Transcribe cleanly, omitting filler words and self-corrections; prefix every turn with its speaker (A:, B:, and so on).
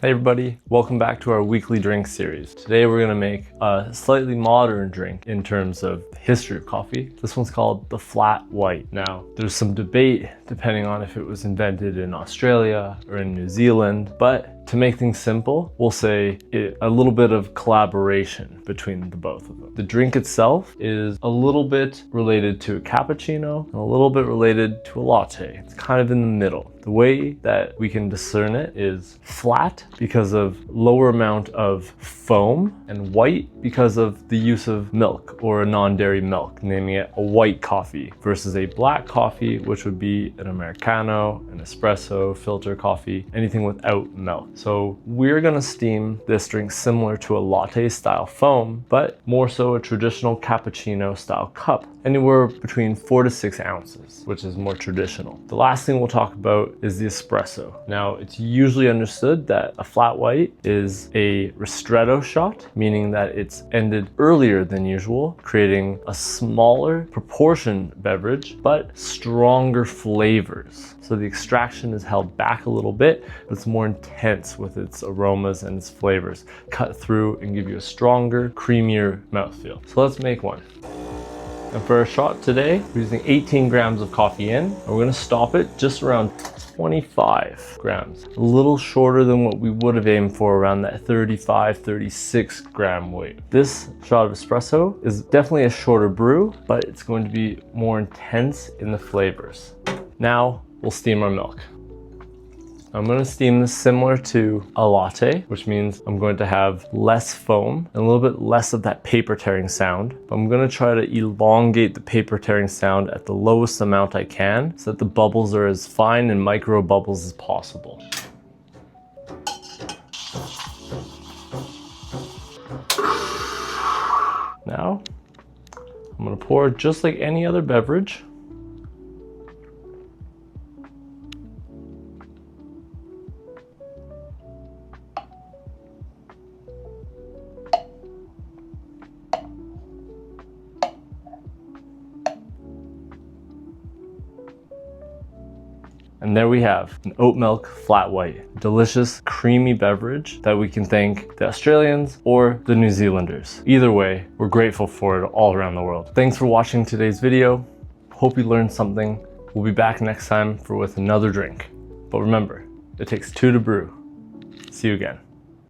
A: Hey everybody, welcome back to our weekly drink series. Today we're gonna make a slightly modern drink in terms of the history of coffee. This one's called the flat white. Now, there's some debate depending on if it was invented in Australia or in New Zealand, but to make things simple, we'll say a little bit of collaboration between the both of them. The drink itself is a little bit related to a cappuccino and a little bit related to a latte. It's kind of in the middle. The way that we can discern it is flat because of lower amount of foam, and white because of the use of milk or a non-dairy milk, naming it a white coffee versus a black coffee, which would be an Americano, an espresso, filter coffee, anything without milk. So we're gonna steam this drink similar to a latte style foam, but more so a traditional cappuccino style cup, anywhere between 4 to 6 ounces, which is more traditional. The last thing we'll talk about is the espresso. Now, it's usually understood that a flat white is a ristretto shot, meaning that it's ended earlier than usual, creating a smaller proportion beverage, but stronger flavors. So the extraction is held back a little bit, but it's more intense with its aromas and its flavors, cut through and give you a stronger, creamier mouthfeel. So let's make one. And for our shot today, we're using 18 grams of coffee in, and we're gonna stop it just around 25 grams. A little shorter than what we would have aimed for, around that 35, 36 gram weight. This shot of espresso is definitely a shorter brew, but it's going to be more intense in the flavors. Now, we'll steam our milk. I'm going to steam this similar to a latte, which means I'm going to have less foam and a little bit less of that paper tearing sound. But I'm going to try to elongate the paper tearing sound at the lowest amount I can so that the bubbles are as fine and micro bubbles as possible. Now, I'm going to pour just like any other beverage. And there we have an oat milk flat white, delicious, creamy beverage that we can thank the Australians or the New Zealanders. Either way, we're grateful for it all around the world. Thanks for watching today's video. Hope you learned something. We'll be back next time with another drink. But remember, it takes two to brew. See you again.